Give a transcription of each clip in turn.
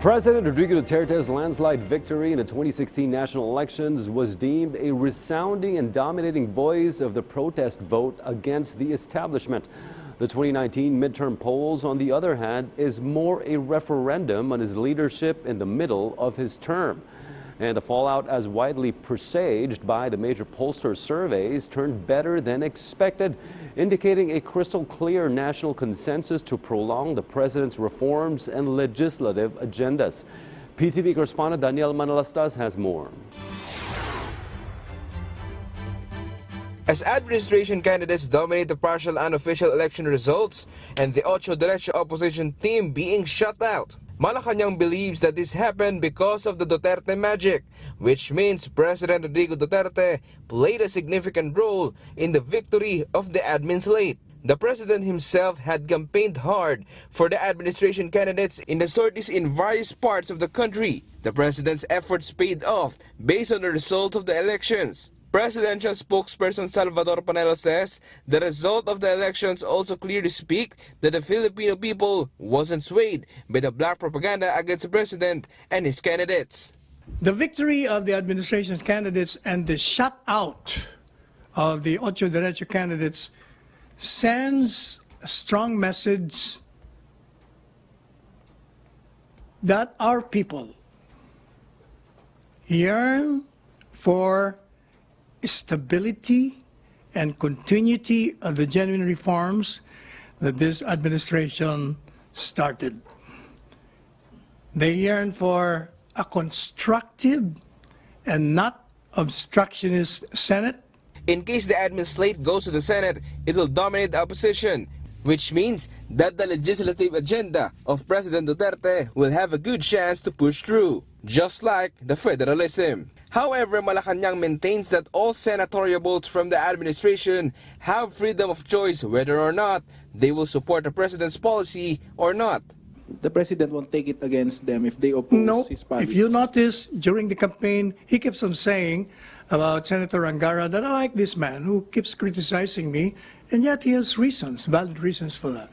President Rodrigo Duterte's landslide victory in the 2016 national elections was deemed a resounding and dominating voice of the protest vote against the establishment. The 2019 midterm polls, on the other hand, is more a referendum on his leadership in the middle of his term. And the fallout, as widely presaged by the major pollster surveys, turned better than expected, indicating a crystal clear national consensus to prolong the president's reforms and legislative agendas. PTV correspondent Daniel Manalastas has more. As administration candidates dominate the partial unofficial election results and the Ocho Derecho opposition team being shut out, Malacañang believes that this happened because of the Duterte magic, which means President Rodrigo Duterte played a significant role in the victory of the admin slate. The president himself had campaigned hard for the administration candidates in the sorties in various parts of the country. The president's efforts paid off based on the results of the elections. Presidential spokesperson Salvador Panelo says the result of the elections also clearly speak that the Filipino people wasn't swayed by the black propaganda against the president and his candidates. The victory of the administration's candidates and the shutout of the Ocho Derecho candidates sends a strong message that our people yearn for stability and continuity of the genuine reforms that this administration started. They yearn for a constructive and not obstructionist Senate. In case the admin slate goes to the Senate, it will dominate the opposition, which means that the legislative agenda of President Duterte will have a good chance to push through, just like the federalism. However, Malacañang maintains that all senatorial votes from the administration have freedom of choice whether or not they will support the president's policy or not. The president won't take it against them if they oppose his policy. If you notice, during the campaign, he keeps on saying about Senator Angara that I like this man who keeps criticizing me, and yet he has reasons, valid reasons for that.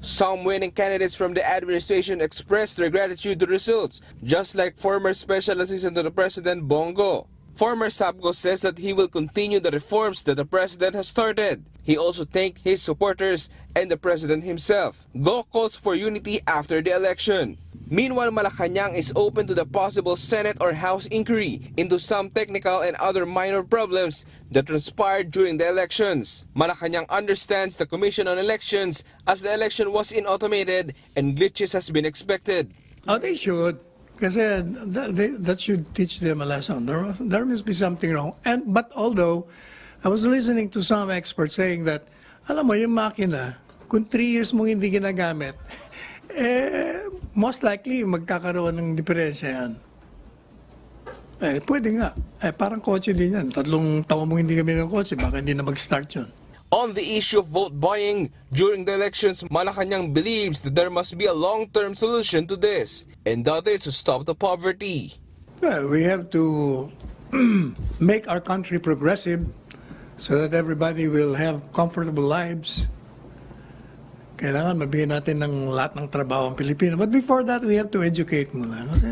Some winning candidates from the administration expressed their gratitude to the results, just like former special assistant to the president Bongo. Former Sapgo says that he will continue the reforms that the president has started. He also thanked his supporters and the president himself. Go calls for unity after the election. Meanwhile, Malacañang is open to the possible Senate or House inquiry into some technical and other minor problems that transpired during the elections. Malacañang understands the Commission on Elections as the election was automated and glitches has been expected. Oh, they should. Kasi that should teach them a lesson. There must be something wrong. But although, I was listening to some experts saying that, alam mo, yung makina, kung 3 years mong hindi ginagamit, most likely magkakaroon ng diferensya yan. Pwede nga. Parang kotse din yan. 3 taon mong hindi kami ng kotse, baka hindi na mag-start yun. On the issue of vote buying during the elections, Malacañang believes that there must be a long-term solution to this, and that is to stop the poverty. Well, we have to make our country progressive so that everybody will have comfortable lives. Kailangan mabigyan natin ng lahat ng trabaho ang Pilipino. But before that, we have to educate muna. Kasi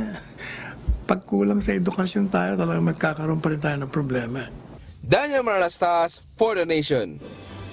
pag kulang sa edukasyon tayo, talagang magkakaroon pa rin tayo ng problema. Daniel Manalastas for The Nation.